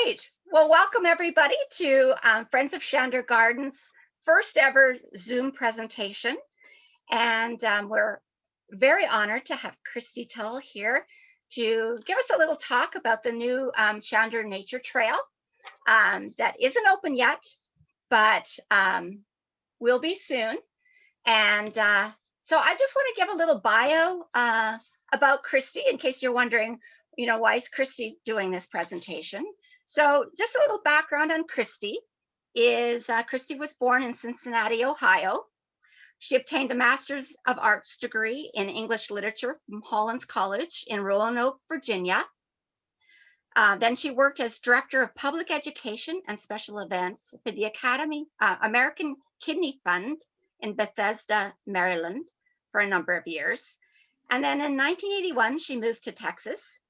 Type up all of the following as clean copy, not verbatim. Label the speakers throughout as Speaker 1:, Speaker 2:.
Speaker 1: right. Well, welcome everybody to Friends of Chandor Gardens' first ever Zoom presentation. And we're very honored to have Christie Tull here to give us a little talk about the new Chandor Nature Trail that isn't open yet, but will be soon. And so I just want to give a little bio about Christie in case you're wondering, why is Christie doing this presentation? So just a little background on Christie is Christie was born in Cincinnati, Ohio. She obtained a Master's of Arts degree in English Literature from Hollins College in Roanoke, Virginia. Then she worked as Director of Public Education and Special Events for the American Kidney Fund in Bethesda, Maryland for a number of years. And then in 1981, she moved to Texas,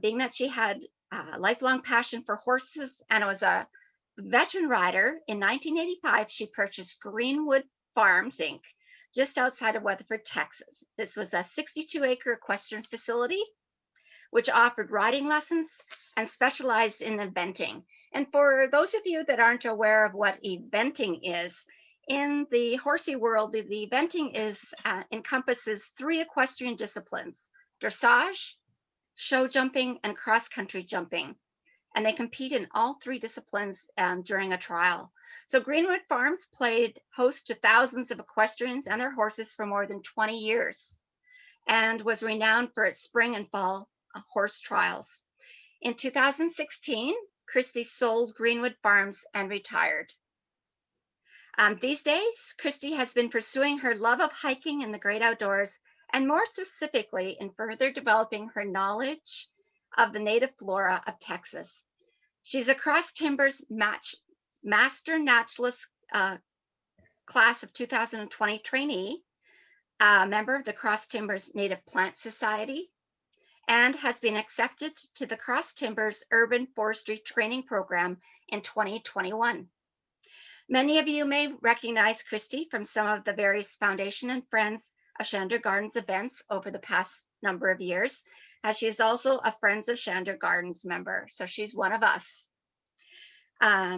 Speaker 1: being that she had a lifelong passion for horses and was a veteran rider. In 1985, she purchased Greenwood Farms, Inc., just outside of Weatherford, Texas. This was a 62-acre equestrian facility, which offered riding lessons and specialized in eventing. And for those of you that aren't aware of what eventing is, in the horsey world, the eventing encompasses 3 equestrian disciplines: dressage, show jumping, and cross-country jumping. And they compete in all 3 disciplines during a trial. So Greenwood Farms played host to thousands of equestrians and their horses for more than 20 years and was renowned for its spring and fall horse trials. In 2016, Christie sold Greenwood Farms and retired. These days, Christie has been pursuing her love of hiking in the great outdoors, and more specifically in further developing her knowledge of the native flora of Texas. She's a Cross Timbers Master Naturalist Class of 2020 trainee, a member of the Cross Timbers Native Plant Society, and has been accepted to the Cross Timbers Urban Forestry Training Program in 2021. Many of you may recognize Christie from some of the various Foundation and Friends of Chandor Gardens events over the past number of years, as she is also a Friends of Chandor Gardens member, so she's one of us.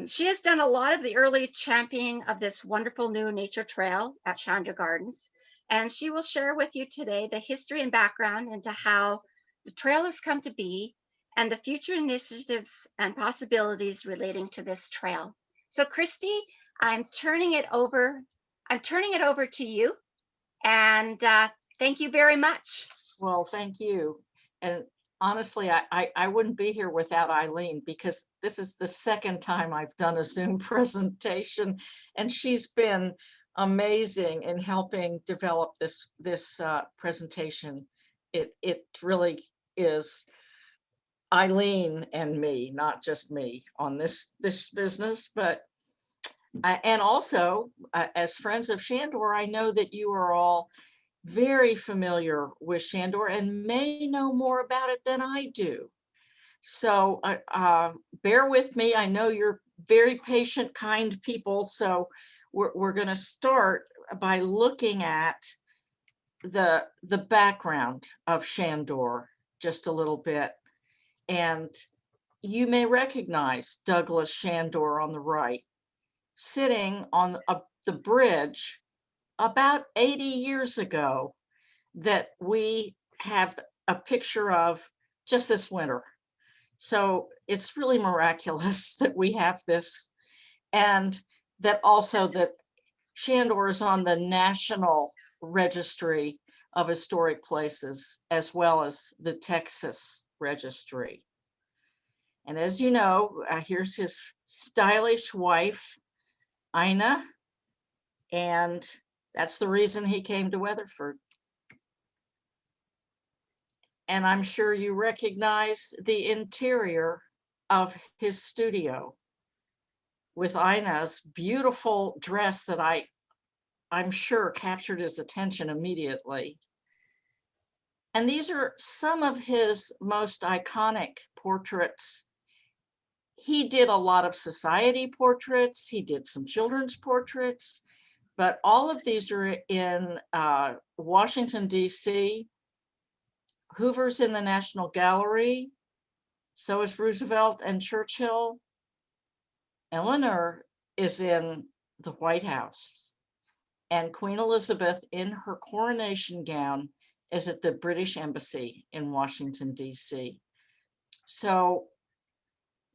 Speaker 1: She has done a lot of the early championing of this wonderful new nature trail at Chandor Gardens, and she will share with you today the history and background into how the trail has come to be and the future initiatives and possibilities relating to this trail. So Christie, I'm turning it over to you, and thank you very much.
Speaker 2: Well, thank you. And honestly, I wouldn't be here without Eileen, because this is the second time I've done a Zoom presentation, and she's been amazing in helping develop this presentation. It really is Eileen and me, not just me on this business, but and also as Friends of Chandor, I know that you are all very familiar with Chandor and may know more about it than I do. So bear with me. I know you're very patient, kind people. So we're going to start by looking at the background of Chandor just a little bit. And you may recognize Douglas Chandor on the right, sitting on the bridge about 80 years ago that we have a picture of just this winter. So it's really miraculous that we have this, and that also that Chandor is on the National Registry of Historic Places, as well as the Texas Registry. And as you know, here's his stylish wife, Ina, and that's the reason he came to Weatherford. And I'm sure you recognize the interior of his studio with Ina's beautiful dress that I'm sure captured his attention immediately. And these are some of his most iconic portraits. He did a lot of society portraits. He did some children's portraits, but all of these are in Washington, D.C. Hoover's in the National Gallery, So is Roosevelt and Churchill. Eleanor is in the White House, and Queen Elizabeth in her coronation gown is at the British Embassy in Washington, D.C. So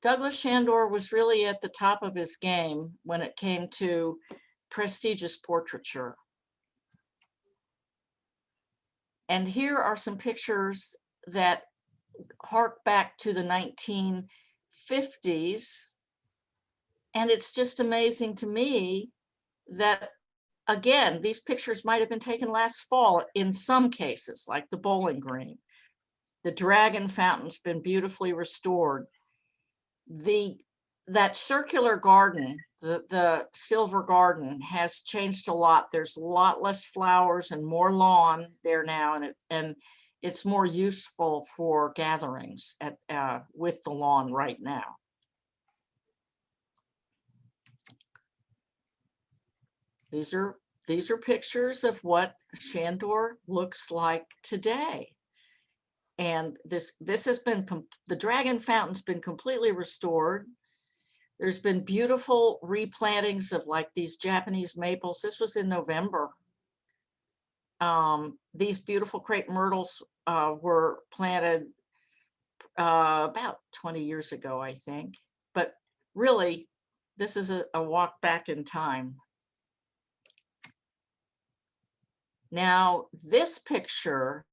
Speaker 2: Douglas Chandor was really at the top of his game when it came to prestigious portraiture. And here are some pictures that hark back to the 1950s. And it's just amazing to me that, again, these pictures might have been taken last fall in some cases, like the Bowling Green. The Dragon Fountain's been beautifully restored. That circular garden, the Silver Garden, has changed a lot. There's a lot less flowers and more lawn there now, and it's more useful for gatherings with the lawn right now. These are pictures of what Chandor looks like today. And this has been, the Dragon Fountain's been completely restored. There's been beautiful replantings of like these Japanese maples. This was in November. These beautiful crepe myrtles were planted about 20 years ago, I think. But really, this is a walk back in time. Now, this picture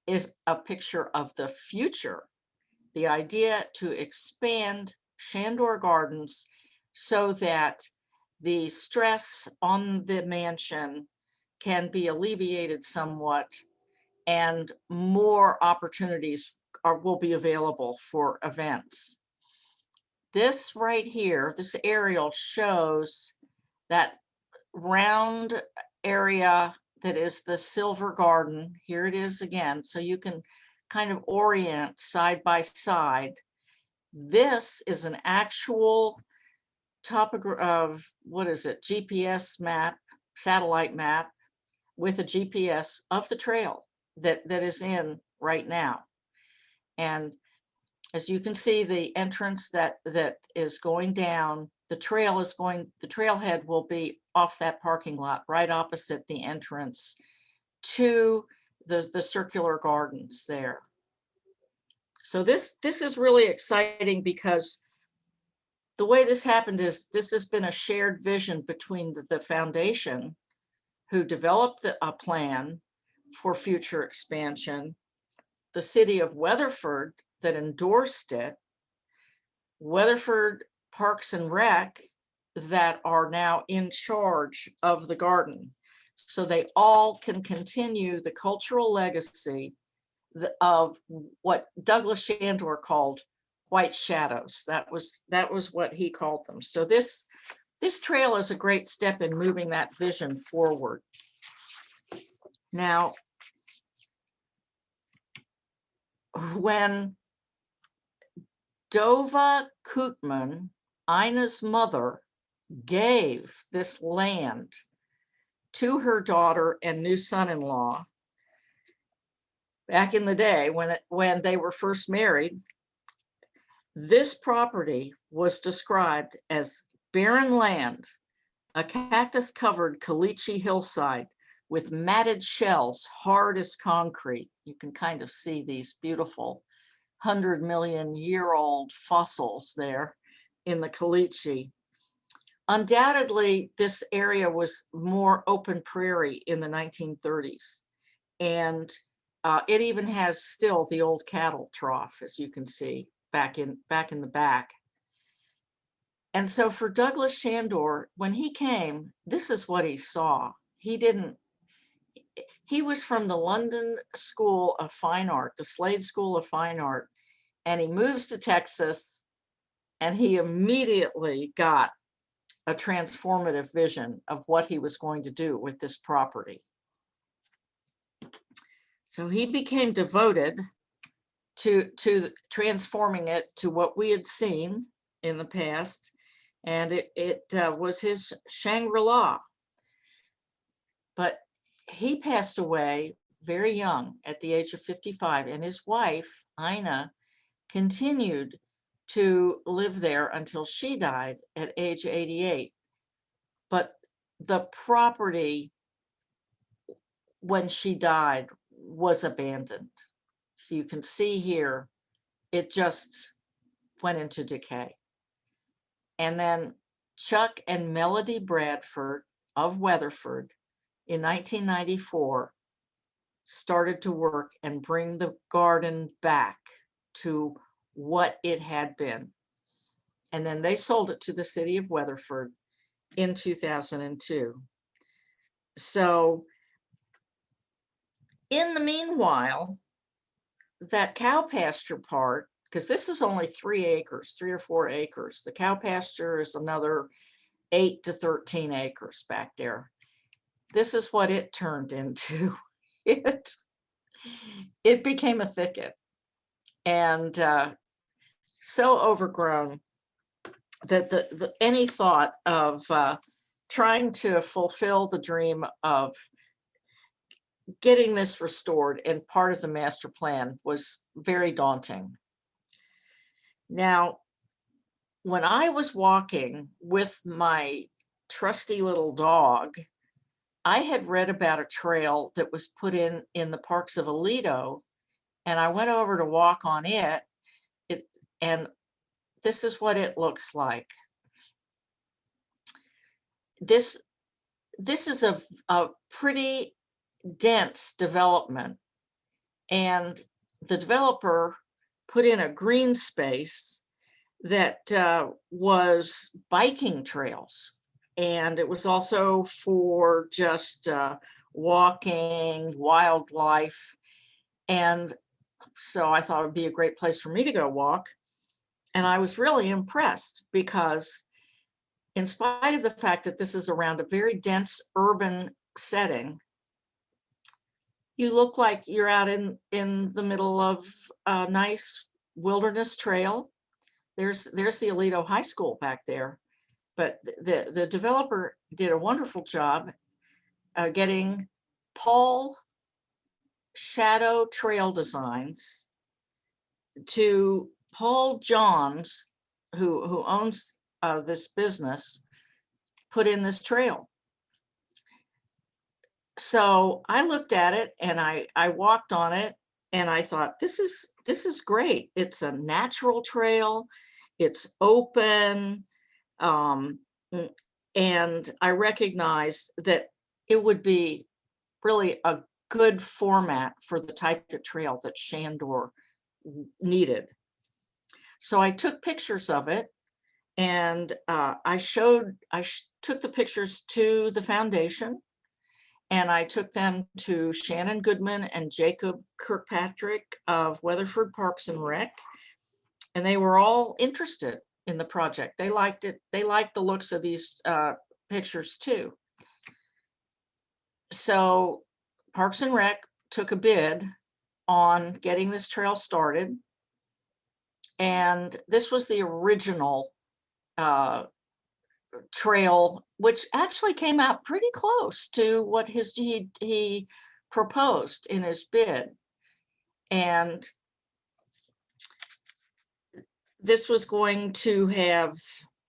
Speaker 2: is a picture of the future. The idea to expand Chandor Gardens so that the stress on the mansion can be alleviated somewhat, and more opportunities will be available for events. This right here, this aerial shows that round area that is the Silver Garden. Here it is again, so you can kind of orient side by side. This is an actual GPS map, satellite map with a GPS of the trail that is in right now. And as you can see, the entrance that is going down, the trailhead will be off that parking lot right opposite the entrance to the circular gardens there. So this is really exciting, because the way this happened is this has been a shared vision between the foundation, who developed a plan for future expansion, the city of Weatherford that endorsed it, Weatherford Parks and Rec that are now in charge of the garden. So they all can continue the cultural legacy of what Douglas Chandor called white shadows. That was what he called them. So this trail is a great step in moving that vision forward. Now, when Dova Kootman, Ina's mother, gave this land to her daughter and new son-in-law back in the day when they were first married, this property was described as barren land, a cactus-covered caliche hillside with matted shells hard as concrete. You can kind of see these beautiful 100-million-year-old fossils there in the caliche. Undoubtedly, this area was more open prairie in the 1930s. And it even has still the old cattle trough, as you can see, back in the back. And so for Douglas Chandor, when he came, this is what he saw. He was from the London School of Fine Art, the Slade School of Fine Art, and he moves to Texas, and he immediately got a transformative vision of what he was going to do with this property. So he became devoted to transforming it to what we had seen in the past, and it was his Shangri-La. But he passed away very young, at the age of 55, and his wife, Ina, continued to live there until she died at age 88. But the property, when she died, was abandoned. So you can see here, it just went into decay. And then Chuck and Melody Bradford of Weatherford in 1994 started to work and bring the garden back to what it had been. And then they sold it to the city of Weatherford in 2002. So in the meanwhile, that cow pasture part, because this is only 3 acres, 3 or 4 acres. The cow pasture is another 8 to 13 acres back there. This is what it turned into. It became a thicket, and so overgrown that any thought of trying to fulfill the dream of getting this restored and part of the master plan was very daunting. Now, when I was walking with my trusty little dog, I had read about a trail that was put in the parks of Aledo, and I went over to walk on it, and this is what it looks like. This is a pretty dense development, and the developer put in a green space that was biking trails, and it was also for just walking, wildlife. And so I thought it would be a great place for me to go walk. And I was really impressed because, in spite of the fact that this is around a very dense urban setting, you look like you're out in the middle of a nice wilderness trail. There's the Aledo High School back there, but the developer did a wonderful job getting Paul Shadow Trail Designs to Paul Johns, who owns this business, put in this trail. So I looked at it and I walked on it, and I thought, this is great. It's a natural trail, it's open, and I recognized that it would be really a good format for the type of trail that Chandor needed. So I took pictures of it, and I took the pictures to the foundation, and I took them to Shannon Goodman and Jacob Kirkpatrick of Weatherford Parks and Rec, and they were all interested in the project. They liked it. They liked the looks of these pictures too. So Parks and Rec took a bid on getting this trail started, and this was the original trail, which actually came out pretty close to what he proposed in his bid. And this was going to have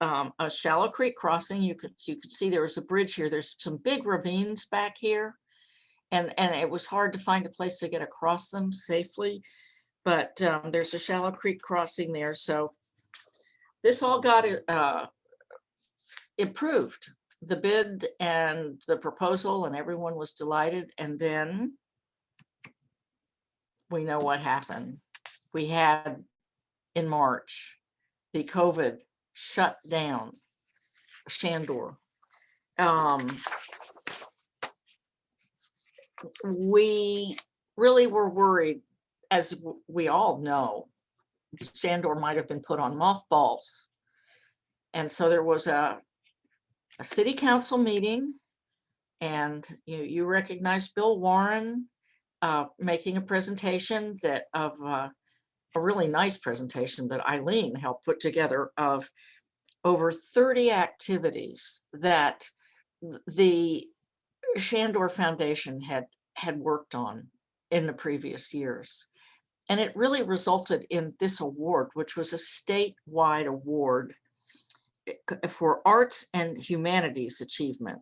Speaker 2: a shallow creek crossing. You could see there was a bridge here. There's some big ravines back here, and it was hard to find a place to get across them safely. But there's a shallow creek crossing there. So this all got approved, the bid and the proposal, and everyone was delighted. And then we know what happened. We had, in March, the COVID shut down Chandor. We really were worried, as we all know, Chandor might have been put on mothballs. And so there was a city council meeting, and you recognize Bill Warren making a presentation of a really nice presentation that Eileen helped put together of over 30 activities that the Chandor Foundation had worked on in the previous years. And it really resulted in this award, which was a statewide award for arts and humanities achievement.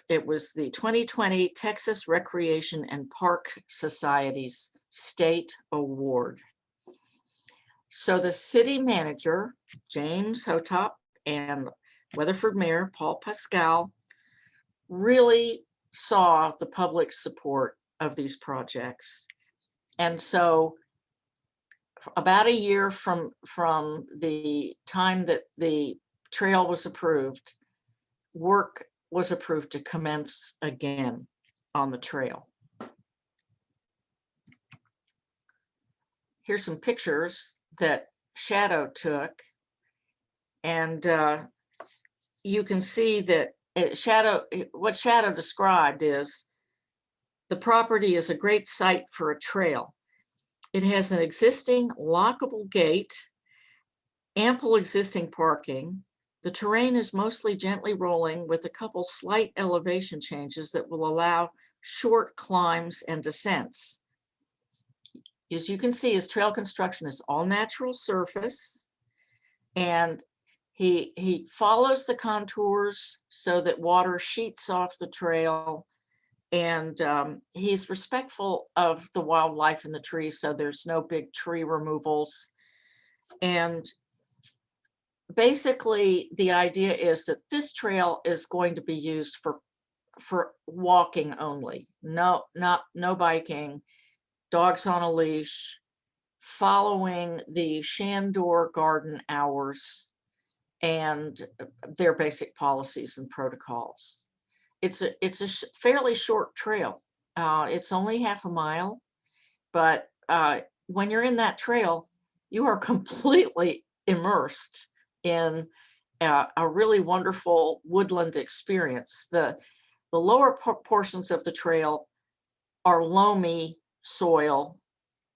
Speaker 2: It was the 2020 Texas Recreation and Park Society's State Award. So the city manager, James Hotop, and Weatherford Mayor Paul Pascal really saw the public support of these projects. And so about a year from the time that the trail was approved, work was approved to commence again on the trail. Here's some pictures that Shadow took. And you can see that what Shadow described is the property is a great site for a trail. It has an existing lockable gate, ample existing parking. The terrain is mostly gently rolling with a couple slight elevation changes that will allow short climbs and descents. As you can see, his trail construction is all natural surface, and he follows the contours so that water sheets off the trail, and he's respectful of the wildlife in the trees, so there's no big tree removals. And basically the idea is that this trail is going to be used for walking only, no biking, dogs on a leash, following the Chandor Garden hours and their basic policies and protocols. It's a fairly short trail. It's only half a mile, but when you're in that trail, you are completely immersed in a really wonderful woodland experience. The lower portions of the trail are loamy soil,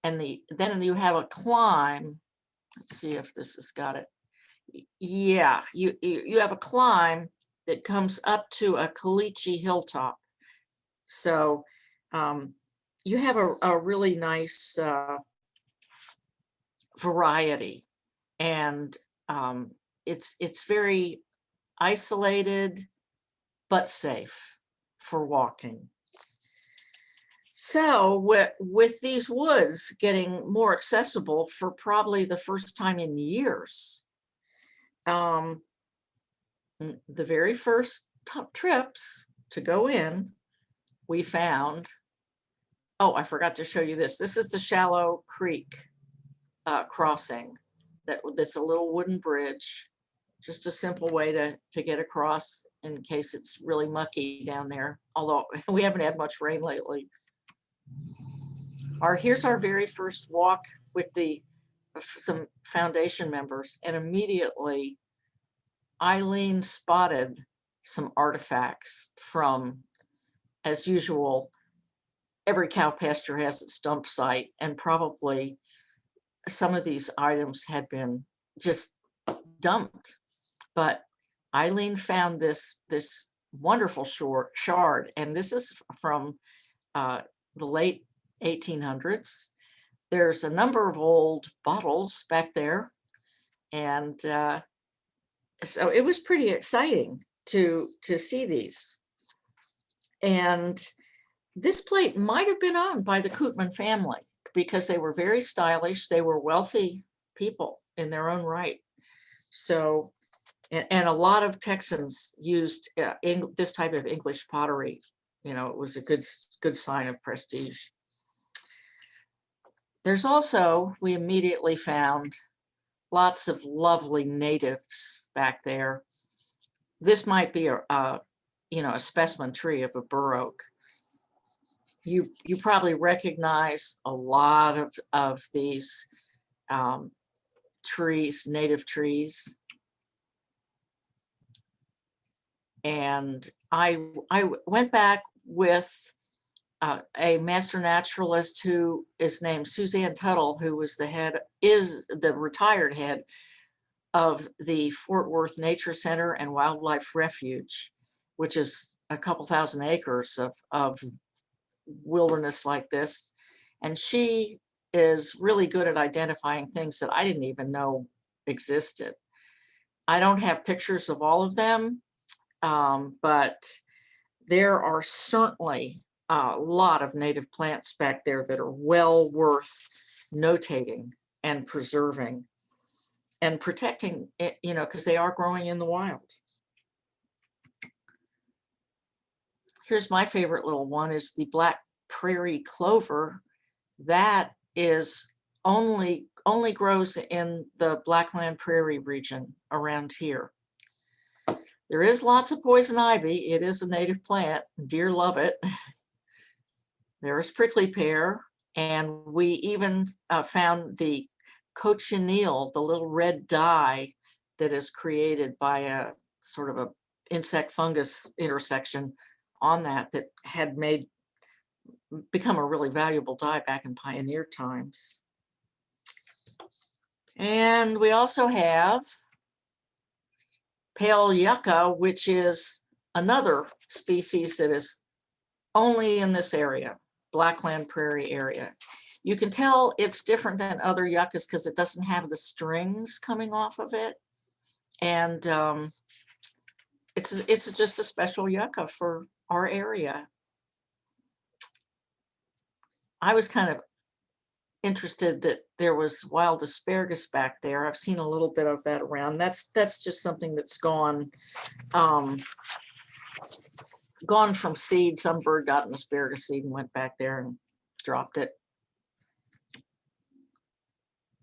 Speaker 2: and then you have a climb. Let's see if this has got it. Yeah, you have a climb that comes up to a caliche hilltop. So you have a really nice variety, and it's very isolated but safe for walking. So with these woods getting more accessible for probably the first time in years, the very first trips to go in, we found, oh, I forgot to show you this. This is the Shallow Creek crossing. That's a little wooden bridge, just a simple way to get across in case it's really mucky down there, although we haven't had much rain lately. Here's our very first walk with some foundation members, and immediately Eileen spotted some artifacts from, as usual, every cow pasture has its dump site, and probably some of these items had been just dumped. But Eileen found this wonderful shard, and this is from the late 1800s. There's a number of old bottles back there, and so it was pretty exciting to see these. And this plate might have been owned by the Koopman family because they were very stylish. They were wealthy people in their own right. So, and a lot of Texans used this type of English pottery. You know, it was a good sign of prestige. There's also, we immediately found lots of lovely natives back there. This might be a specimen tree of a bur oak. You probably recognize a lot of these trees, native trees. And I went back with a master naturalist who is named Suzanne Tuttle, who was is the retired head of the Fort Worth Nature Center and Wildlife Refuge, which is a couple thousand acres of wilderness like this. And she is really good at identifying things that I didn't even know existed. I don't have pictures of all of them, but there are certainly a lot of native plants back there that are well worth notating and preserving and protecting, because they are growing in the wild. Here's my favorite little one, is the black prairie clover. That is only grows in the Blackland Prairie region around here. There is lots of poison ivy. It is a native plant. Deer love it. There's prickly pear, and we even found the cochineal, the little red dye that is created by a sort of a insect fungus intersection on that had become a really valuable dye back in pioneer times. And we also have pale yucca, which is another species that is only in this area, Blackland Prairie area. You can tell it's different than other yuccas because it doesn't have the strings coming off of it. And it's just a special yucca for our area. I was kind of interested that there was wild asparagus back there. I've seen a little bit of that around. That's just something that's gone from seed. Some bird got an asparagus seed and went back there and dropped it.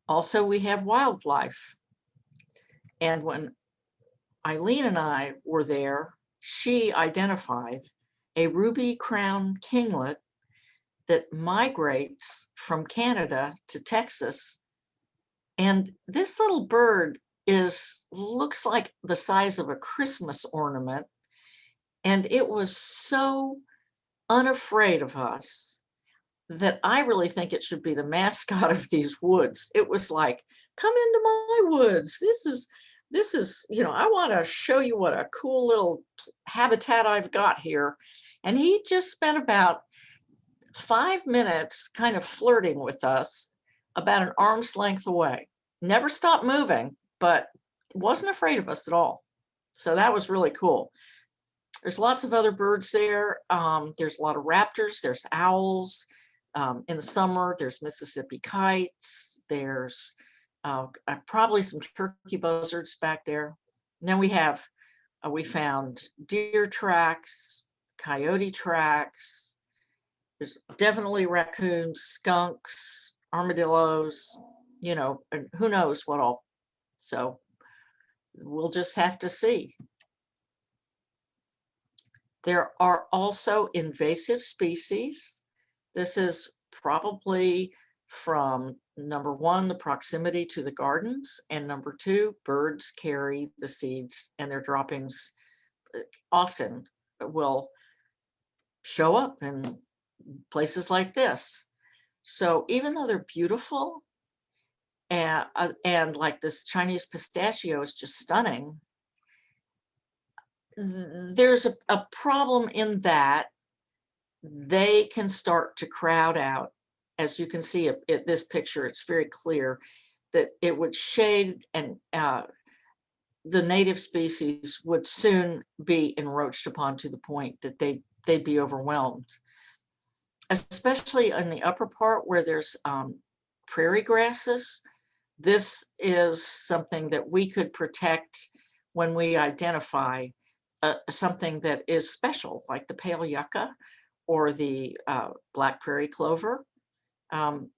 Speaker 2: Also, we have wildlife. And when Eileen and I were there, she identified a ruby-crowned kinglet that migrates from Canada to Texas. And this little bird looks like the size of a Christmas ornament. And it was so unafraid of us that I really think it should be the mascot of these woods. It was like, come into my woods. This is, I want to show you what a cool little habitat I've got here. And he just spent about 5 minutes kind of flirting with us about an arm's length away. Never stopped moving, but wasn't afraid of us at all. So that was really cool. There's lots of other birds there. There's a lot of raptors, there's owls. In the summer, there's Mississippi kites. There's probably some turkey buzzards back there. And then we found deer tracks, coyote tracks. There's definitely raccoons, skunks, armadillos, and who knows what all. So we'll just have to see. There are also invasive species. This is probably from number one, the proximity to the gardens, and number two, birds carry the seeds and their droppings often will show up in places like this. So even though they're beautiful and like this Chinese pistachio is just stunning, there's a problem in that they can start to crowd out. As you can see at this picture, it's very clear that it would shade, and the native species would soon be encroached upon to the point that they'd be overwhelmed, especially in the upper part where there's prairie grasses. This is something that we could protect when we identify something that is special, like the pale yucca or the black prairie clover.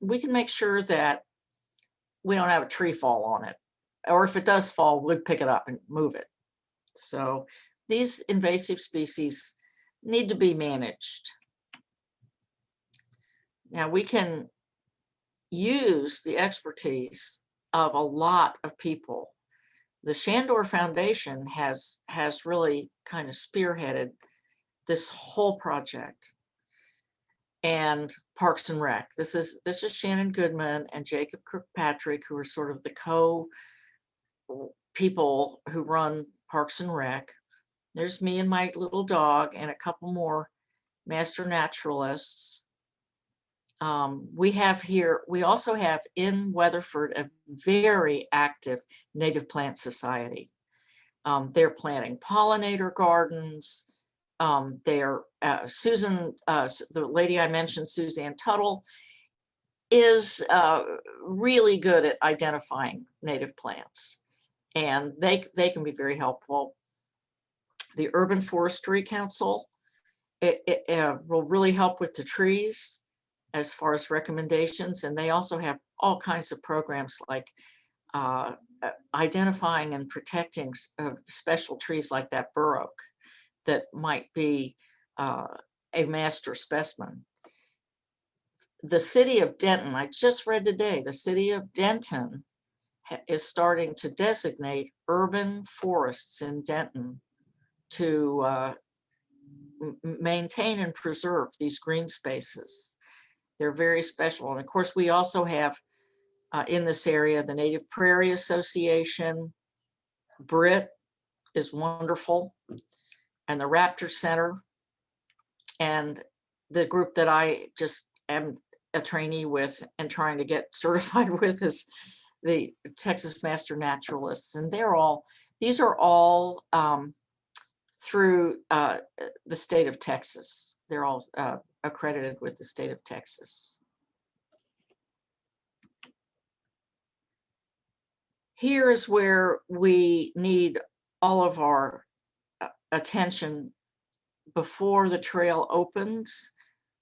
Speaker 2: We can make sure that we don't have a tree fall on it, or if it does fall, we'd pick it up and move it. So these invasive species need to be managed. Now we can use the expertise of a lot of people. The Chandor Foundation has really kind of spearheaded this whole project. And Parks and Rec. This is Shannon Goodman and Jacob Kirkpatrick, who are sort of the people who run Parks and Rec. There's me and my little dog and a couple more master naturalists. We also have in Weatherford a very active native plant society. They're planting pollinator gardens. The lady I mentioned, Suzanne Tuttle, is really good at identifying native plants, and they can be very helpful. The Urban Forestry Council, it will really help with the trees as far as recommendations, and they also have all kinds of programs like identifying and protecting special trees like that bur oak that might be a master specimen. The city of Denton, I just read today, the city of Denton is starting to designate urban forests in Denton to maintain and preserve these green spaces. They're very special. And of course, we also have in this area, the Native Prairie Association, BRIT is wonderful, and the Raptor Center, and the group that I just am a trainee with and trying to get certified with is the Texas Master Naturalists. And these are all through the state of Texas. They're all accredited with the state of Texas. Here is where we need all of our attention before the trail opens.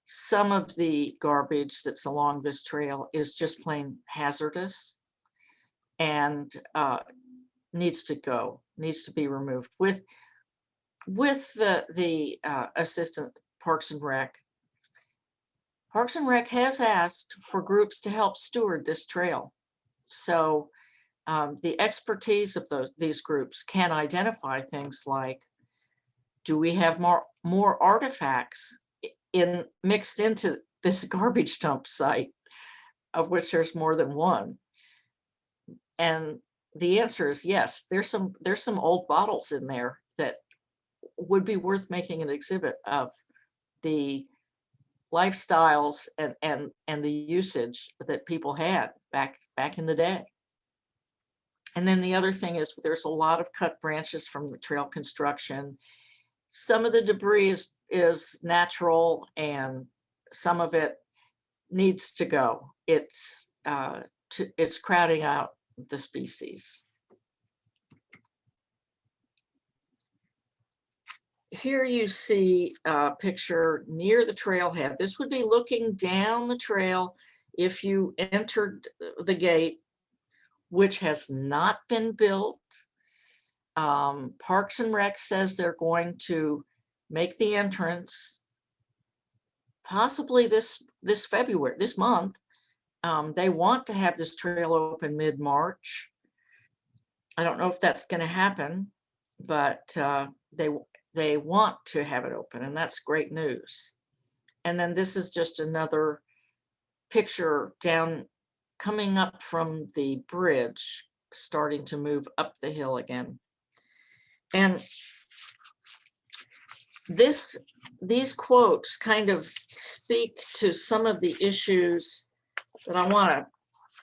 Speaker 2: Some of the garbage that's along this trail is just plain hazardous and needs to be removed. With the assistant Parks and Rec has asked for groups to help steward this trail. So the expertise of these groups can identify things like, do we have more artifacts mixed into this garbage dump site, of which there's more than one? And the answer is yes. There's some old bottles in there that would be worth making an exhibit of the lifestyles and the usage that people had back in the day. And then the other thing is there's a lot of cut branches from the trail construction. Some of the debris is natural and some of it needs to go. It's crowding out the species. Here you see a picture near the trailhead. This would be looking down the trail if you entered the gate, which has not been built. Parks and Rec says they're going to make the entrance possibly this February, this month. They want to have this trail open mid-March. I don't know if that's going to happen, but they want to have it open, and that's great news. And then this is just another picture coming up from the bridge, starting to move up the hill again. And these quotes kind of speak to some of the issues that I want to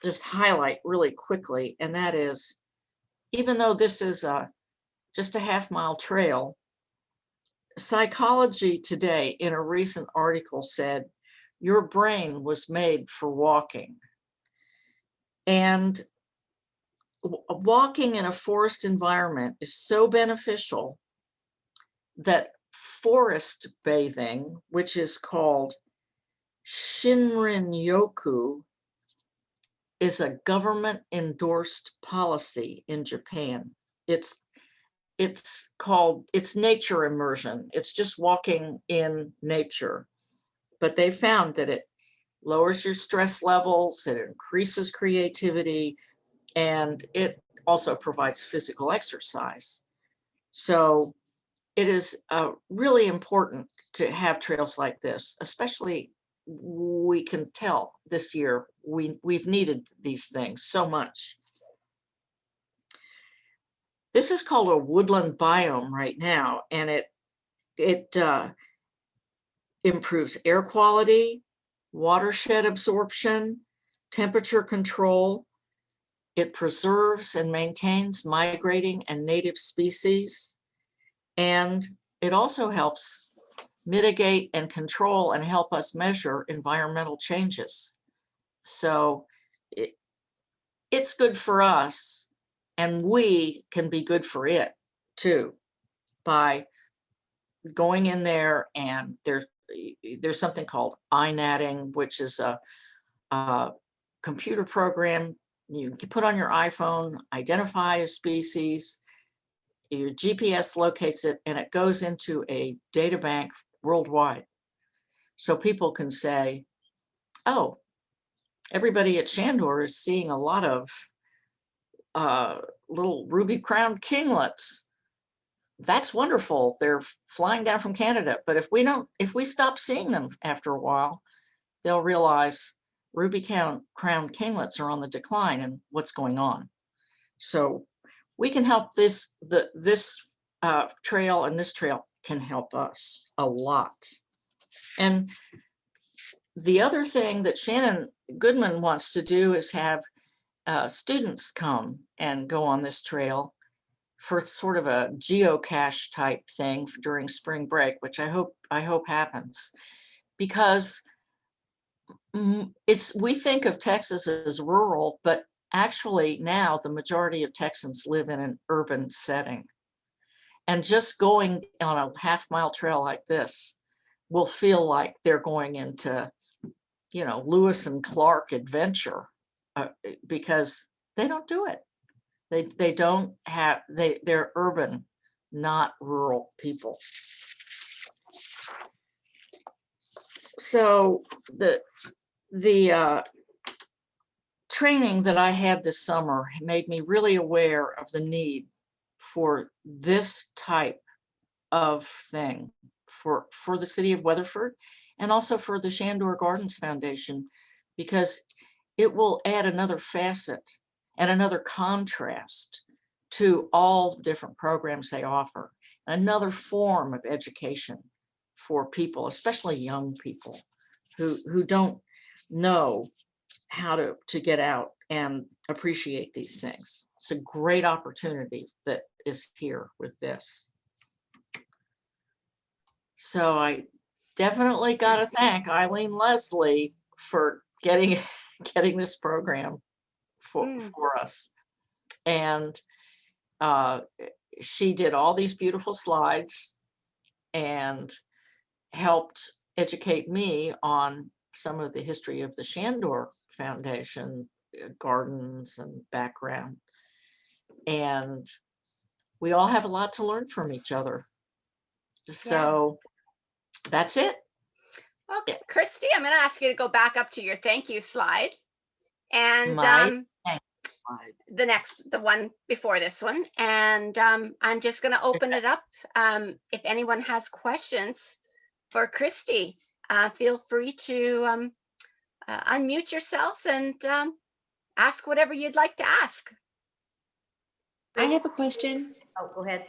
Speaker 2: just highlight really quickly. And that is, even though this is just a half-mile trail, Psychology Today in a recent article said, your brain was made for walking. And walking in a forest environment is so beneficial that forest bathing, which is called Shinrin-yoku, is a government-endorsed policy in Japan. It's nature immersion. It's just walking in nature. But they found that it lowers your stress levels, it increases creativity, and it also provides physical exercise. So it is really important to have trails like this, especially we can tell this year we've needed these things so much. This is called a woodland biome right now, and it improves air quality, watershed absorption, temperature control. It preserves and maintains migrating and native species. And it also helps mitigate and control and help us measure environmental changes. So it's good for us, and we can be good for it too by going in there. And there's something called iNatting, which is a computer program you can put on your iPhone, identify a species, your GPS locates it, and it goes into a data bank worldwide. So people can say, oh, everybody at Chandor is seeing a lot of little ruby-crowned kinglets. That's wonderful. They're flying down from Canada. But if we stop seeing them after a while, they'll realize ruby-crowned kinglets are on the decline and what's going on. So we can help this trail, and this trail can help us a lot. And the other thing that Shannon Goodman wants to do is have students come and go on this trail for sort of a geocache type thing during spring break, which I hope happens, because we think of Texas as rural, but actually now the majority of Texans live in an urban setting. And just going on a half-mile trail like this will feel like they're going into, Lewis and Clark adventure, because they don't do it. They're urban, not rural people. So the training that I had this summer made me really aware of the need for this type of thing for the city of Weatherford, and also for the Chandor Gardens Foundation, because it will add another facet and another contrast to all the different programs they offer, another form of education for people, especially young people who don't know how to get out and appreciate these things. It's a great opportunity that is here with this. So I definitely got to thank Eileen Leslie for getting this program for us. And she did all these beautiful slides and helped educate me on some of the history of the Chandor Foundation gardens and background. And we all have a lot to learn from each other. So that's it.
Speaker 1: Okay, Christie, I'm going to ask you to go back up to your thank you slide. And the one before this one. And I'm just going to open it up. If anyone has questions for Christie, feel free to unmute yourselves and ask whatever you'd like to ask.
Speaker 3: I have a question.
Speaker 4: Oh, go ahead.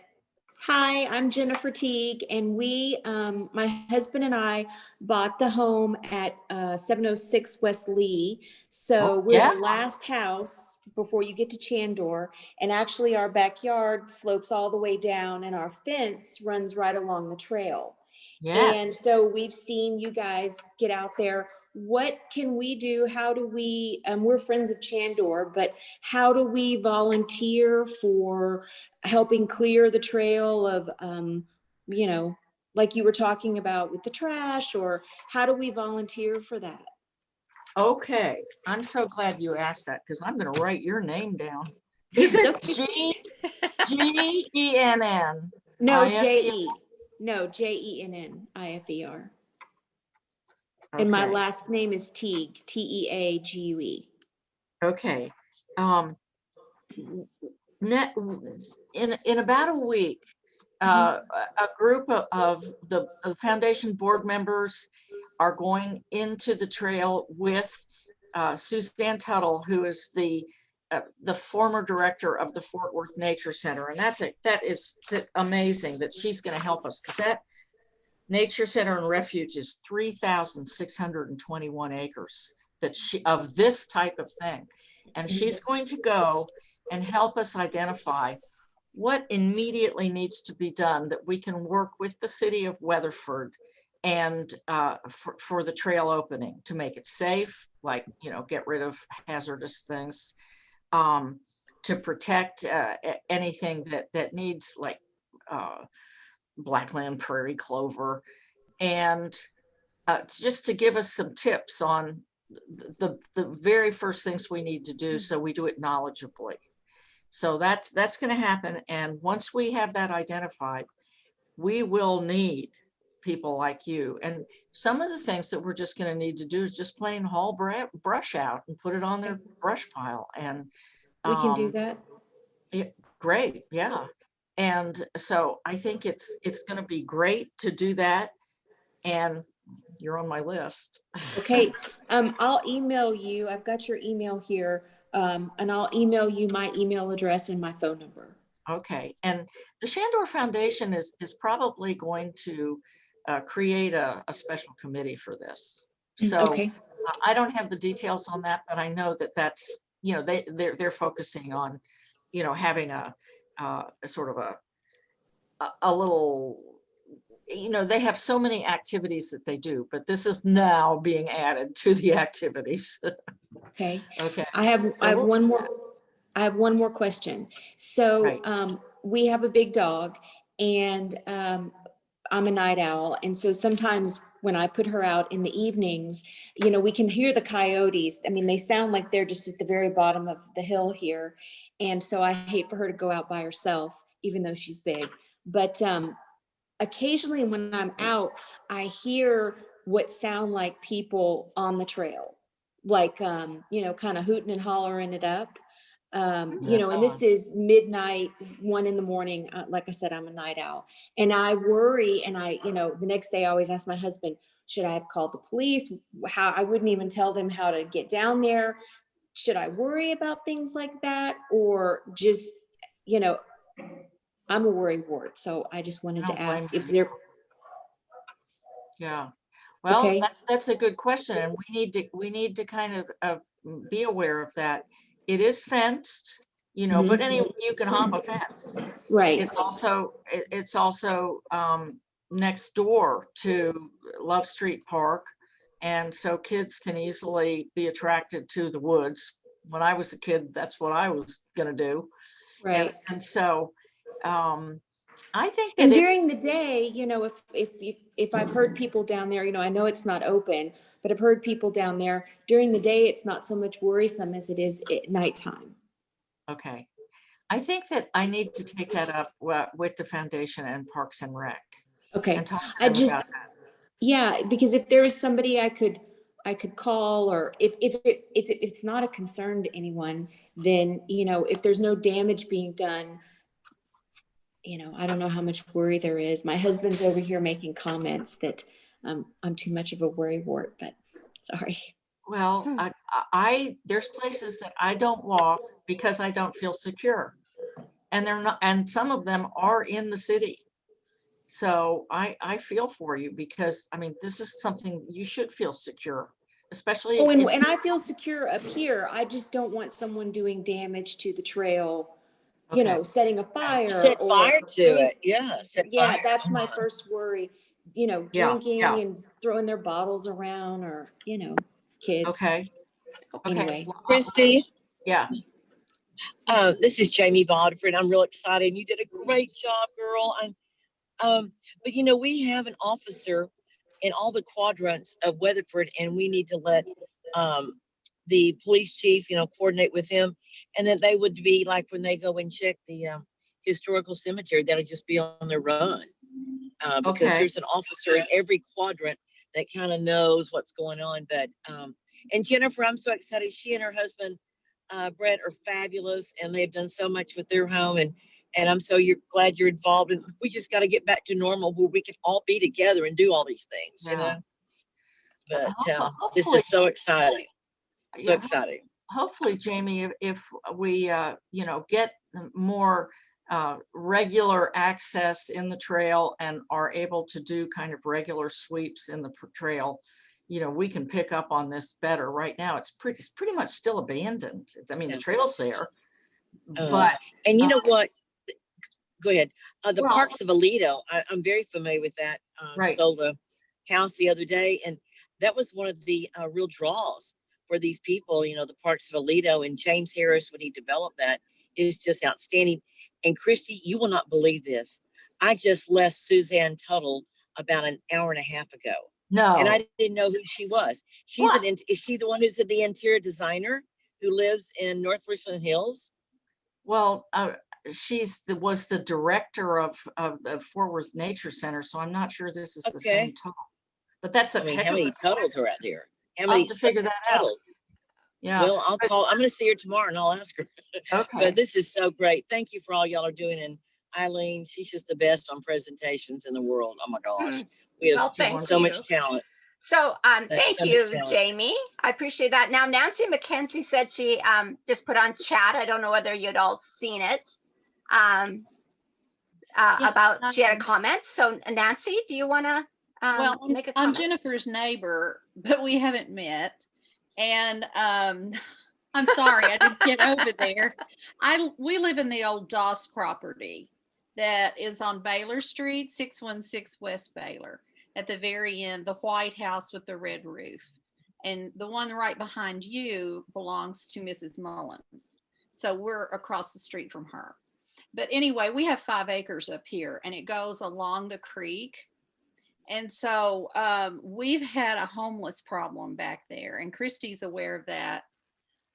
Speaker 3: Hi, I'm Jennifer Teague, and we, my husband and I bought the home at 706 West Lee. So we're the last house before you get to Chandor, and actually our backyard slopes all the way down and our fence runs right along the trail. And so we've seen you guys get out there. What can we do? How do we, we're Friends of Chandor, but how do we volunteer for helping clear the trail of, like you were talking about with the trash, or how do we volunteer for that?
Speaker 2: Okay, I'm so glad you asked that, because I'm going to write your name down. Is it G-E-N-N?
Speaker 3: No, J-E. No, J-E-N-N-I-F-E-R. And my last name is Teague, T-E-A-G-U-E.
Speaker 2: Okay. In about a week, a group of the foundation board members are going into the trail with Suzanne Tuttle, who is the former director of the Fort Worth Nature Center, and that is amazing that she's going to help us, because Nature Center and Refuge is 3,621 acres of this type of thing. And she's going to go and help us identify what immediately needs to be done that we can work with the city of Weatherford and for the trail opening to make it safe, like, get rid of hazardous things, to protect anything that needs, like blackland prairie clover, and just to give us some tips on the very first things we need to do, so we do it knowledgeably. So that's going to happen. And once we have that identified, we will need people like you. And some of the things that we're just going to need to do is just plain haul brush out and put it on their brush pile. And
Speaker 3: We can do that.
Speaker 2: great. Yeah. And so I think it's going to be great to do that. And you're on my list.
Speaker 3: Okay. I'll email you. I've got your email here. And I'll email you my email address and my phone number.
Speaker 2: Okay. And the Chandor Foundation is probably going to create a special committee for this. So
Speaker 3: okay.
Speaker 2: I don't have the details on that, but I know that that's, they're focusing on, having a sort of a little, they have so many activities that they do, but this is now being added to the activities.
Speaker 3: Okay.
Speaker 2: Okay.
Speaker 3: I have one more question. So
Speaker 2: Right.
Speaker 3: We have a big dog, and I'm a night owl. And so sometimes when I put her out in the evenings, we can hear the coyotes. I mean, they sound like they're just at the very bottom of the hill here. And so I hate for her to go out by herself, even though she's big. But occasionally when I'm out, I hear what sound like people on the trail, like, kind of hooting and hollering it up. And this is midnight, 1 a.m. Like I said, I'm a night owl, and I worry. And the next day I always ask my husband, should I have called the police? I wouldn't even tell them how to get down there. Should I worry about things like that? Or just, I'm a worry wart. So I just wanted to ask if there.
Speaker 2: Yeah. Well,
Speaker 3: Okay.
Speaker 2: that's a good question. And we need to kind of be aware of that. It is fenced, but you can hop a fence.
Speaker 3: Right.
Speaker 2: It's also next door to Love Street Park. And so kids can easily be attracted to the woods. When I was a kid, that's what I was going to do.
Speaker 3: Right.
Speaker 2: And so I think that
Speaker 3: and during the day, if I've heard people down there, I know it's not open, but I've heard people down there during the day, it's not so much worrisome as it is at nighttime.
Speaker 2: Okay. I think that I need to take that up with the foundation and Parks and Rec.
Speaker 3: Okay.
Speaker 2: And talk to them about that.
Speaker 3: Yeah, because if there is somebody I could call, or if it's not a concern to anyone, then, if there's no damage being done, I don't know how much worry there is. My husband's over here making comments that I'm too much of a worry wart, but sorry.
Speaker 2: Well, there's places that I don't walk because I don't feel secure, and they're not, and some of them are in the city. So I feel for you, because this is something you should feel secure, especially.
Speaker 3: And I feel secure up here. I just don't want someone doing damage to the trail.
Speaker 2: Okay.
Speaker 3: Setting a fire.
Speaker 4: Set fire to it. Yeah.
Speaker 3: Yeah, that's my first worry. Drinking
Speaker 2: Yeah.
Speaker 3: and throwing their bottles around, or, kids.
Speaker 2: Okay.
Speaker 3: Anyway.
Speaker 4: Christie.
Speaker 2: Yeah.
Speaker 4: This is Jamie Bodford. I'm real excited. You did a great job, girl. But we have an officer in all the quadrants of Weatherford, and we need to let the police chief, coordinate with him. And then they would be like, when they go and check the historical cemetery, that'll just be on their run. Because there's an officer in every quadrant that kind of knows what's going on. But and Jennifer, I'm so excited. She and her husband Brett are fabulous, and they've done so much with their home, and I'm so glad you're involved. And we just got to get back to normal where we can all be together and do all these things, But this is so exciting. So exciting.
Speaker 2: Hopefully, Jamie, if we get more regular access in the trail and are able to do kind of regular sweeps in the trail, you know, we can pick up on this better. Right now, it's pretty much still abandoned. I mean, the trail's there, but
Speaker 4: and you know what? Go ahead. The
Speaker 2: well,
Speaker 4: Parks of Aledo, I'm very familiar with that.
Speaker 2: Right.
Speaker 4: Sold a house the other day, and that was one of the real draws for these people. You know, the Parks of Aledo, and James Harris, when he developed that, is just outstanding. And Christy, you will not believe this. I just left Suzanne Tuttle about an hour and a half ago.
Speaker 2: No.
Speaker 4: And I didn't know who she was. She's
Speaker 2: What?
Speaker 4: is she the one who's the interior designer who lives in North Richland Hills?
Speaker 2: Well, was the director of the Fort Worth Nature Center, so I'm not sure this is the same Tuttle. But that's
Speaker 4: I mean, how many Tuttles are out there? How many?
Speaker 2: I'll have to figure that out. Yeah.
Speaker 4: Well, I'll call. I'm going to see her tomorrow, and I'll ask her.
Speaker 2: Okay.
Speaker 4: But this is so great. Thank you for all y'all are doing. And Eileen, she's just the best on presentations in the world. Oh my gosh, we have so much talent.
Speaker 1: So thank you, Jamie. I appreciate that. Now, Nancy McKenzie said she just put on chat. I don't know whether you'd all seen it. About she had a comment. So Nancy, do you want to make a comment?
Speaker 5: I'm Jennifer's neighbor, but we haven't met. And I'm sorry, I didn't get over there. We live in the old Doss property that is on Baylor Street, 616 West Baylor. At the very end, the white house with the red roof. And the one right behind you belongs to Mrs. Mullins. So we're across the street from her. But anyway, we have 5 acres up here, and it goes along the creek. And so we've had a homeless problem back there, and Christie's aware of that.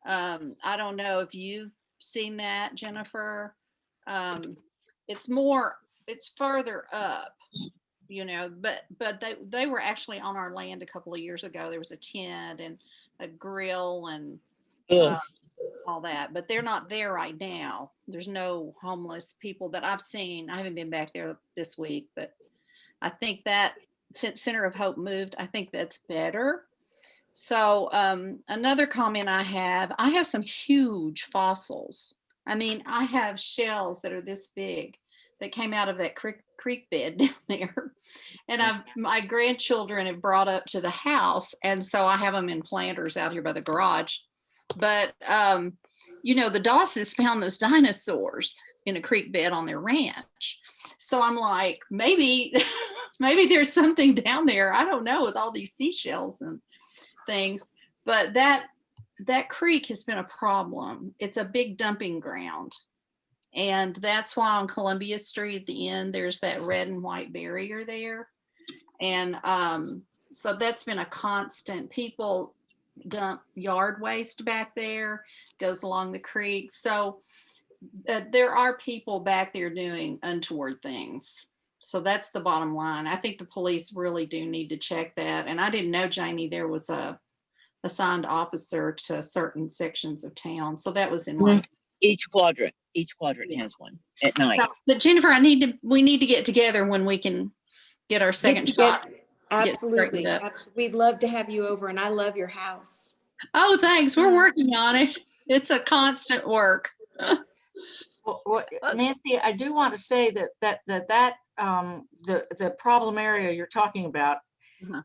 Speaker 5: I don't know if you've seen that, Jennifer. It's further up, you know, but they were actually on our land a couple of years ago. There was a tent and a grill and all that, but they're not there right now. There's no homeless people that I've seen. I haven't been back there this week, but I think that since Center of Hope moved, I think that's better. So another comment I have some huge fossils. I mean, I have shells that are this big that came out of that creek bed down there. And my grandchildren have brought up to the house. And so I have them in planters out here by the garage. But, you know, the Dosses found those dinosaurs in a creek bed on their ranch. So I'm like, maybe there's something down there. I don't know, with all these seashells and things. But that creek has been a problem. It's a big dumping ground. And that's why on Columbia Street at the end, there's that red and white barrier there. And so that's been a constant. People dump yard waste back there, goes along the creek. So there are people back there doing untoward things. So that's the bottom line. I think the police really do need to check that. And I didn't know, Jamie, there was a assigned officer to certain sections of town. So that was in like
Speaker 4: each quadrant has one at night.
Speaker 5: So, but Jennifer, we need to get together when we can get our second shot.
Speaker 3: Absolutely. We'd love to have you over, and I love your house.
Speaker 5: Oh, thanks. We're working on it. It's a constant work.
Speaker 2: Well, Nancy, I do want to say that the problem area you're talking about,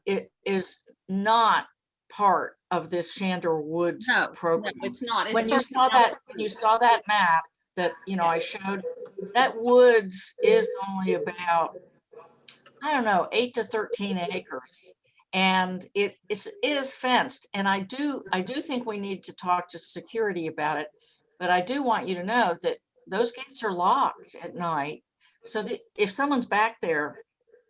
Speaker 2: it is not part of this Chandor Woods program.
Speaker 5: No, it's not. It's
Speaker 2: when you saw that map that, you know, I showed, that woods is only about, I don't know, 8 to 13 acres, and it is fenced. And I do think we need to talk to security about it, but I do want you to know that those gates are locked at night, so that if someone's back there,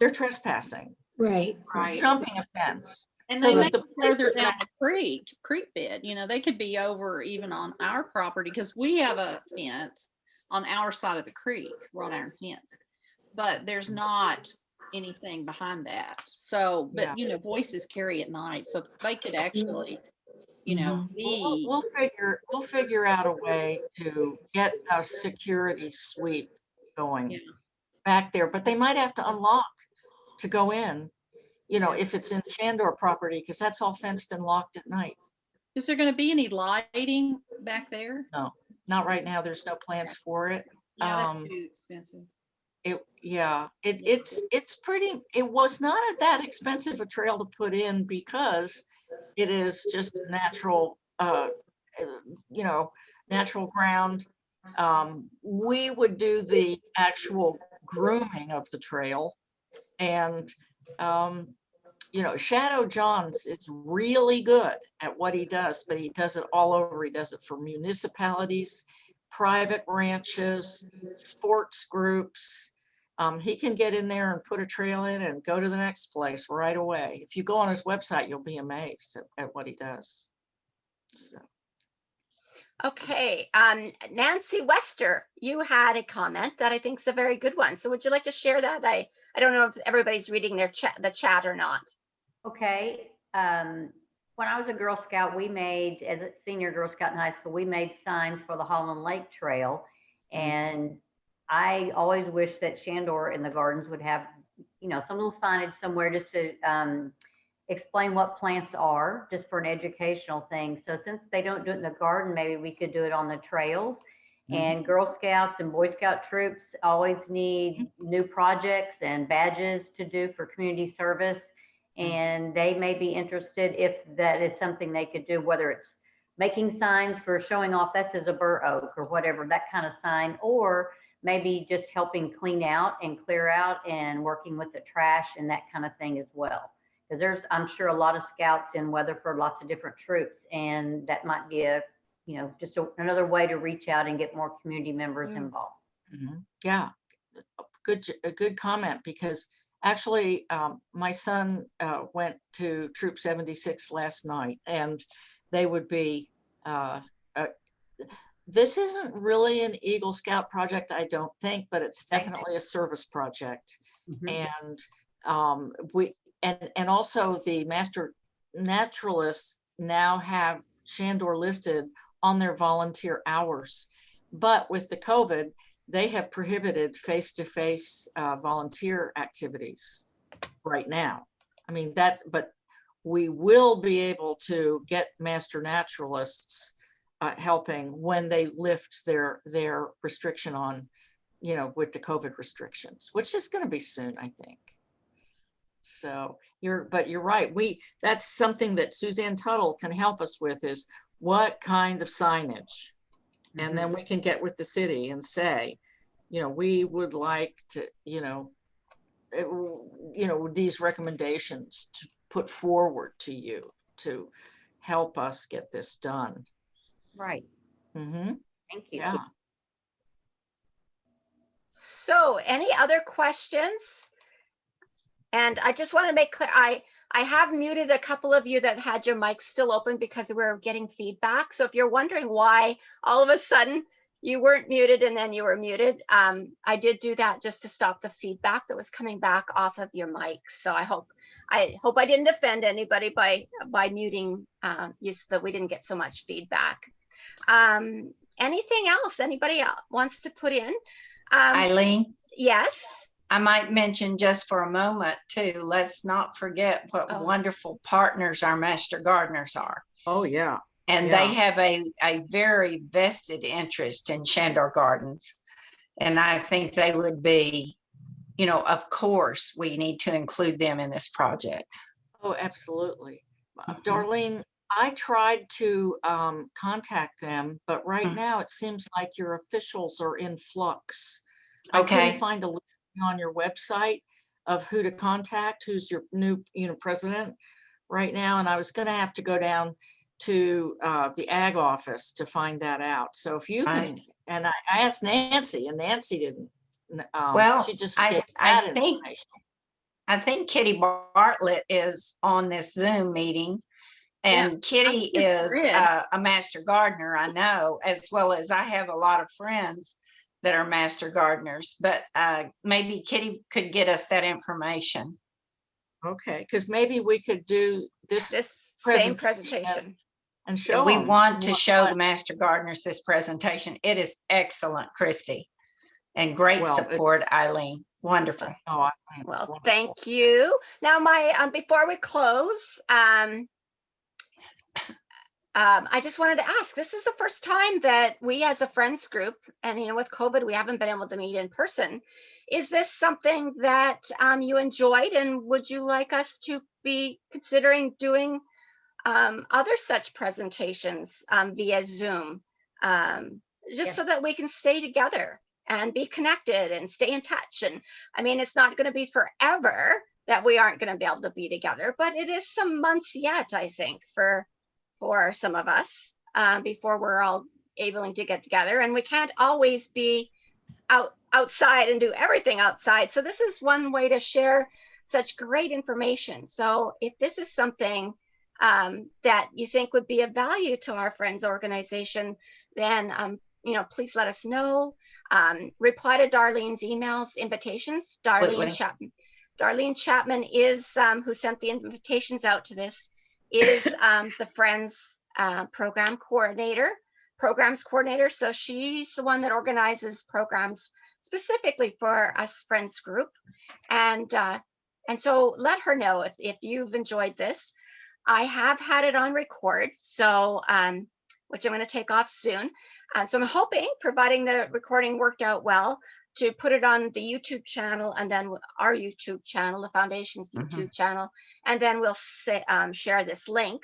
Speaker 2: they're trespassing,
Speaker 3: right,
Speaker 2: jumping a fence.
Speaker 5: And they may be further down the creek bed. You know, they could be over even on our property, because we have a fence on our side of the creek, wrought iron fence, but there's not anything behind that. So, but you know, voices carry at night, so they could actually, you know, be.
Speaker 2: We'll figure out a way to get a security sweep going back there, but they might have to unlock to go in. You know, if it's in Chandor property, because that's all fenced and locked at night.
Speaker 5: Is there going to be any lighting back there?
Speaker 2: No, not right now. There's no plans for it.
Speaker 5: Yeah, that's too expensive.
Speaker 2: It's pretty, it was not that expensive a trail to put in because it is just natural, natural ground. We would do the actual grooming of the trail, and Shadow John's is really good at what he does, but he does it all over. He does it for municipalities, private ranches, sports groups. He can get in there and put a trail in and go to the next place right away. If you go on his website, you'll be amazed at what he does. So.
Speaker 1: Okay, Nancy Wester, you had a comment that I think is a very good one. So would you like to share that? I don't know if everybody's reading the chat or not.
Speaker 6: Okay. When I was a Girl Scout, we made, as a senior Girl Scout in high school, we made signs for the Holland Lake Trail. And I always wish that Chandor in the Gardens would have, some little signage somewhere just to explain what plants are, just for an educational thing. So since they don't do it in the garden, maybe we could do it on the trails. And Girl Scouts and Boy Scout troops always need new projects and badges to do for community service. And they may be interested if that is something they could do, whether it's making signs for showing off this is a bur oak or whatever, that kind of sign, or maybe just helping clean out and clear out and working with the trash and that kind of thing as well. Because there's, I'm sure, a lot of scouts in Weatherford, lots of different troops, and that might be just another way to reach out and get more community members involved.
Speaker 2: Yeah, a good comment, because actually my son went to Troop 76 last night, and they would be, this isn't really an Eagle Scout project, I don't think, but it's definitely a service project. And and also the Master Naturalists now have Chandor listed on their volunteer hours, but with the COVID, they have prohibited face-to-face volunteer activities right now. I mean, but we will be able to get Master Naturalists helping when they lift their restriction on, with the COVID restrictions, which is going to be soon, I think. So you're right. That's something that Suzanne Tuttle can help us with, is what kind of signage. And then we can get with the city and say, we would like to, these recommendations to put forward to you to help us get this done.
Speaker 6: Right. Thank you.
Speaker 2: Yeah.
Speaker 1: So any other questions? And I just want to make clear, I have muted a couple of you that had your mics still open because we're getting feedback. So if you're wondering why all of a sudden you weren't muted and then you were muted, I did do that just to stop the feedback that was coming back off of your mic. So I hope I didn't offend anybody by muting you so that we didn't get so much feedback. Anything else anybody else wants to put in?
Speaker 7: Eileen?
Speaker 1: Yes.
Speaker 7: I might mention just for a moment too, let's not forget what wonderful partners our Master Gardeners are.
Speaker 2: Oh yeah.
Speaker 7: And they have a very vested interest in Chandor Gardens. And I think they would be, of course, we need to include them in this project.
Speaker 2: Oh, absolutely. Darlene, I tried to contact them, but right now it seems like your officials are in flux. I couldn't find a list on your website of who to contact, who's your new president right now, and I was going to have to go down to the ag office to find that out. So if you can, and I asked Nancy, and Nancy didn't.
Speaker 7: Well,
Speaker 2: she just
Speaker 7: I think Kitty Bartlett is on this Zoom meeting, and Kitty is a Master Gardener, I know, as well as I have a lot of friends that are Master Gardeners, but maybe Kitty could get us that information.
Speaker 2: Okay, because maybe we could do this
Speaker 1: same presentation
Speaker 2: and show
Speaker 7: we
Speaker 2: them.
Speaker 7: want to show the Master Gardeners this presentation. It is excellent, Christy, and great support, Eileen. Wonderful.
Speaker 2: Oh,
Speaker 1: well,
Speaker 2: wonderful.
Speaker 1: Thank you. Now, before we close, I just wanted to ask, this is the first time that we as a friends group, and with COVID, we haven't been able to meet in person. Is this something that you enjoyed, and would you like us to be considering doing other such presentations via Zoom, just so that we can stay together and be connected and stay in touch? And I mean, it's not going to be forever that we aren't going to be able to be together, but it is some months yet, I think, for some of us before we're all able to get together. And we can't always be outside and do everything outside. So this is one way to share such great information. So if this is something that you think would be of value to our Friends organization, then please let us know. Reply to Darlene's emails, invitations. Darlene Chapman is who sent the invitations out to this, is the Friends programs coordinator. So she's the one that organizes programs specifically for us Friends group. And so let her know if you've enjoyed this. I have had it on record, so which I'm going to take off soon. So I'm hoping, providing the recording worked out well, to put it on the YouTube channel, and then our YouTube channel, the Foundation's YouTube channel, and then we'll share this link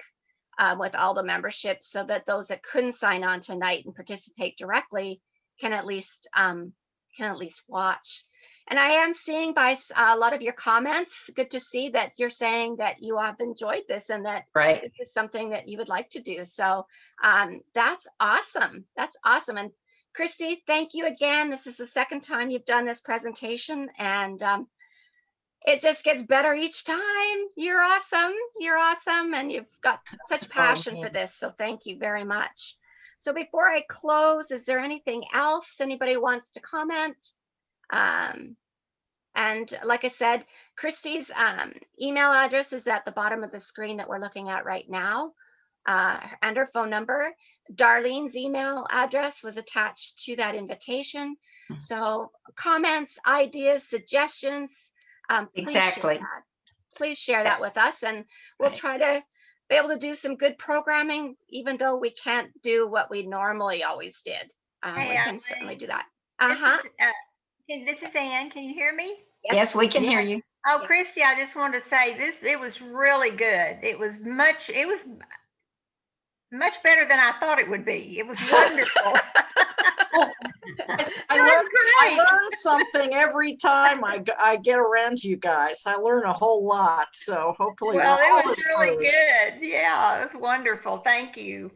Speaker 1: with all the memberships, so that those that couldn't sign on tonight and participate directly can at least watch. And I am seeing by a lot of your comments, good to see that you're saying that you have enjoyed this and that this is something that you would like to do. So that's awesome. That's awesome. And Christie, thank you again. This is the second time you've done this presentation, and it just gets better each time. You're awesome. You're awesome. And you've got such passion for this. So thank you very much. So before I close, is there anything else anybody wants to comment? And like I said, Christie's email address is at the bottom of the screen that we're looking at right now, and her phone number. Darlene's email address was attached to that invitation. So comments, ideas, suggestions, please share that with us, and we'll try to be able to do some good programming, even though we can't do what we normally always did. We can certainly do that.
Speaker 8: This is Ann. Can you hear me?
Speaker 7: Yes, we can hear you.
Speaker 8: Oh, Christie, I just wanted to say it was really good. It was much better than I thought it would be. It was wonderful.
Speaker 2: I learn something every time I get around you guys. I learn a whole lot. So hopefully.
Speaker 8: Well, it was really good. Yeah, it was wonderful. Thank you.